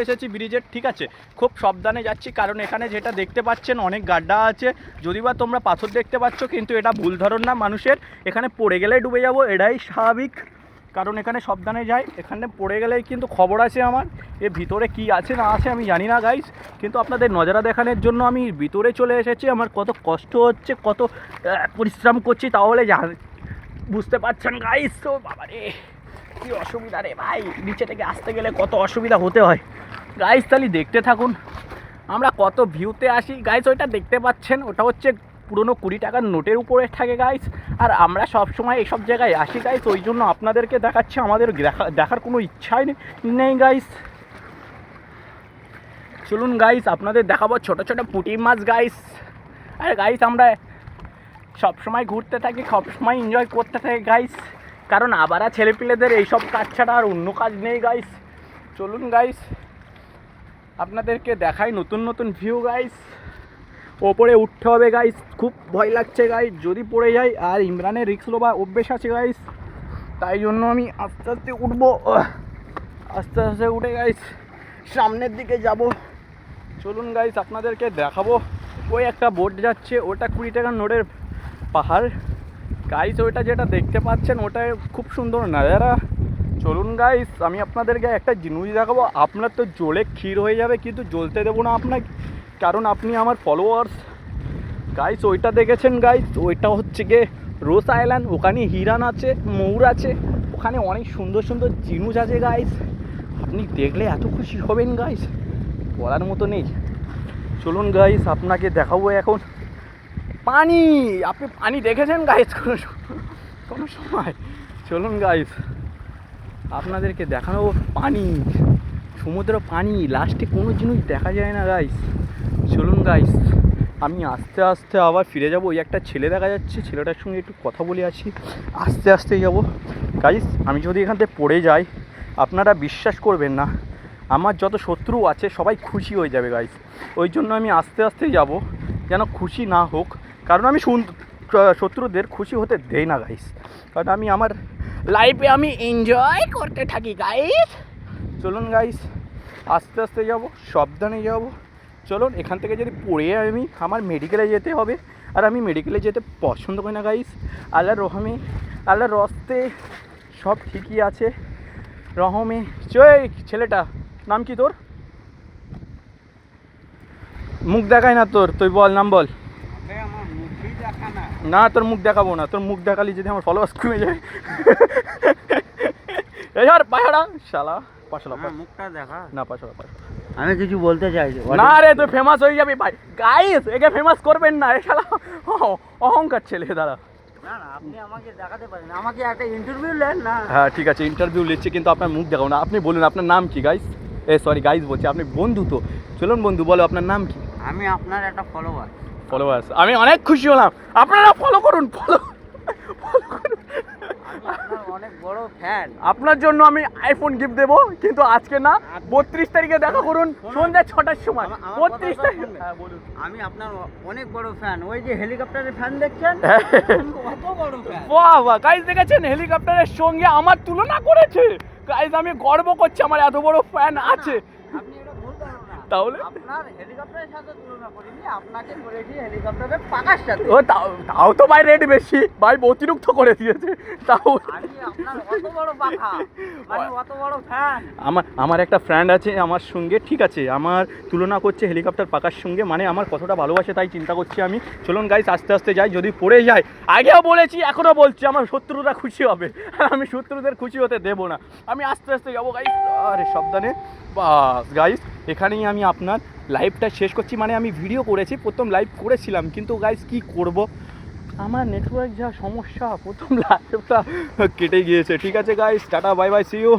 এসেছি ব্রিজের, ঠিক আছে। খুব সাবধানে যাচ্ছি, কারণ এখানে যেটা দেখতে পাচ্ছেন অনেক গাড্ডা আছে। যদি বা তোমরা পাথর দেখতে পাচ্ছ, কিন্তু এটা ভুল ধারণা মানুষের, এখানে পড়ে গেলেই ডুবে যাব, এটাই স্বাভাবিক। কারণ এখানে সাবধানে যাই, এখানে পড়ে গেলেই কিন্তু খবর আছে আমার। এর ভিতরে কি আছে না আছে আমি জানি না গাইস, কিন্তু আপনাদের নজারা দেখানোর জন্য আমি ভিতরে চলে এসেছি। আমার কত কষ্ট হচ্ছে, কত পরিশ্রম করছি, তাহলে বুঝতে পারছেন গাইস। তো বাবা রে, কী অসুবিধা রে ভাই, নিচে থেকে আসতে গেলে কত অসুবিধা হতে হয় গাইস। তাহলে দেখতে থাকুন আমরা কত ভিউতে আসি গাইস। ওইটা দেখতে পাচ্ছেন, ওটা হচ্ছে পুরনো 20 টাকার নোটের উপরে থাকে গাইস। আর আমরা সব সময় এইসব জায়গায় আসি গাইস, ওই জন্য আপনাদেরকে দেখাচ্ছি। আমাদের দেখার কোনো ইচ্ছাই নেই গাইস। চলুন গাইস, আপনাদের দেখাবো ছোট ছোট পুঁটি মাছ গাইস। আর গাইস আমরা সব সময় ঘুরতে থাকি, সব সময় এনজয় করতে থাকি গাইস, কারণ আবারা ছেলেপিলেদের এইসব কাজ ছাড়া আর অন্য কাজ নেই গাইস। চলুন গাইস, আপনাদেরকে দেখাই নতুন নতুন ভিউ গাইস। ওপরে উঠতে হবে গাইস, খুব ভয় লাগছে গাইস যদি পড়ে যাই। আর ইমরানের রিস্ক লোবা অভ্যেস আছে গাইস, তাই জন্য আমি আস্তে আস্তে উঠবো, আস্তে আস্তে উঠে গাইস সামনের দিকে যাব। চলুন গাইস, আপনাদেরকে দেখাবো। ওই একটা বোট যাচ্ছে, ওটা 20 টাকার নোটের পাহাড় গাইস। ওইটা যেটা দেখতে পাচ্ছেন ওটা খুব সুন্দর নাজারা। চলুন গাইস, আমি আপনাদেরকে একটা জিনিস দেখাবো। আপনার তো জ্বলে ক্ষীর হয়ে যাবে, কিন্তু জ্বলতে দেবো না আপনাকে, কারণ আপনি আমার ফলোয়ার্স গাইস। ওইটা দেখেছেন গাইস, ওইটা হচ্ছে গিয়ে রোজ আইল্যান্ড। ওখানে হিরান আছে, ময়ূর আছে, ওখানে অনেক সুন্দর সুন্দর জিনিস আছে গাইস। আপনি দেখলে এত খুশি হবেন গাইস, বলার মতো নেই। চলুন গাইস, আপনাকে দেখাবো এখন পানি। আপনি পানি দেখেছেন গাইস কোনো সময়? চলুন গাইস, আপনাদেরকে দেখানো পানি, সমুদ্র পানি, লাস্টে কোনো জিনিস দেখা যায় না গাইস। চলুন গাইস, আমি আস্তে আস্তে আবার ফিরে যাব। ওই একটা ছেলে দেখা যাচ্ছে, ছেলেটার সঙ্গে একটু কথা বলে আছি, আস্তে আস্তে যাব গাইস। আমি যদি এখান থেকে পড়ে যাই, আপনারা বিশ্বাস করবেন না, আমার যত শত্রু আছে সবাই খুশি হয়ে যাবে গাইস। ওই জন্য আমি আস্তে আস্তে যাব, যেন খুশি না হোক, কারণ আমি শত্রুদের খুশি হতে দেই না গাইস, কারণ আমি আমার লাইফে আমি এনজয় করতে থাকি গাইস। চলুন গাইস, আস্তে আস্তে যাব, সাবধানে যাব। চলুন, এখান থেকে যদি পড়ে আমি আমার মেডিকেলে যেতে হবে, আর আমি মেডিকেলে যেতে পছন্দ করি না গাইস। আল্লাহর রহমে, আল্লাহর রস্তে সব ঠিকই আছে রহমে। ছেলেটা নাম কি তোর? মুখ দেখায় না তোর, তুই বল নাম বল। না, তোর মুখ দেখাবো না, তোর মুখ দেখালি যদি আমার ফলোয়ার্স কমে যায়। এই আর পাহাড়া শালা, পাশলা মুখটা দেখা না, পাশলা। আমি কিছু বলতে চাইছি না রে, তুই ফেমাস হয়ে যাবি ভাই গাইস। একে ফেমাস করবেন না, এ শালা অহংকার ছেলে। দাঁড়া, না না, আপনি আমাকে দেখাতে পারেন, আমাকে একটা ইন্টারভিউ নেন না। হ্যাঁ ঠিক আছে, ইন্টারভিউ নিচ্ছি, কিন্তু আপনার মুখ দেখাবো না। আপনি বলুন আপনার নাম কি গাইস? সরি গাইস বলছি, আপনি বন্ধু তো। চলুন বন্ধু, বলো আপনার নাম কি? আমি আপনার একটা ফলোয়ার্স। আমি অনেক খুশি হলাম, আপনারা ফলো করুন, ফলো করুন। অনেক বড় ফ্যান। আপনার জন্য আমি আইফোন গিফট দেবো, কিন্তু আজকে না, 32 তারিখে দেখা করুন সন্ধ্যা 6টার সময়। 32 তারিখ। হ্যাঁ বলুন। আমি আপনার অনেক বড় ফ্যান। ওই যে হেলিকপ্টারের ফ্যান দেখছেন, কত বড় ফ্যান। বাহ বাহ গাইস, দেখেছেন হেলিকপ্টারের সঙ্গে আমার তুলনা করেছে গাইস। আমি গর্ব করছি আমার এত বড় ফ্যান আছে। আপনি এটা ভুল ধারণা। তাহলে আপনার হেলিকপ্টারের সাথে তুলনা করিনি, আপনাকে করেছি হেলিকপ্টারের পাখার সাথে। ও তাও তো ভাই রেট বেশি ভাই, অতিরিক্ত করে দিয়েছে। তাও আমি আপনার অত বড় পাখা, মানে অত বড় ফ্যান। আমার একটা ফ্রেন্ড আছে আমার সঙ্গে, ঠিক আছে, আমার তুলনা করছে হেলিকপ্টার পাকার সঙ্গে, মানে আমার কতটা ভালোবাসে তাই চিন্তা করছি আমি। চলুন গাইস, আস্তে আস্তে যাই, যদি পড়ে যায়, আগেও বলেছি এখনও বলছি, আমার শত্রুরা খুশি হবে, আর আমি শত্রুদের খুশি হতে দেবো না। আমি আস্তে আস্তে যাবো গাইস, আরে সাবধানে। বাস গাইস, এখানেই আমি আপনার লাইভটা শেষ করছি। মানে আমি ভিডিও করেছি, প্রথম লাইভ করেছিলাম, কিন্তু গাইস কি করব, আমার নেটওয়ার্ক যা সমস্যা, প্রথম লাইভটা কেটে গিয়েছে। ঠিক আছে guys, tata, bye bye, see you.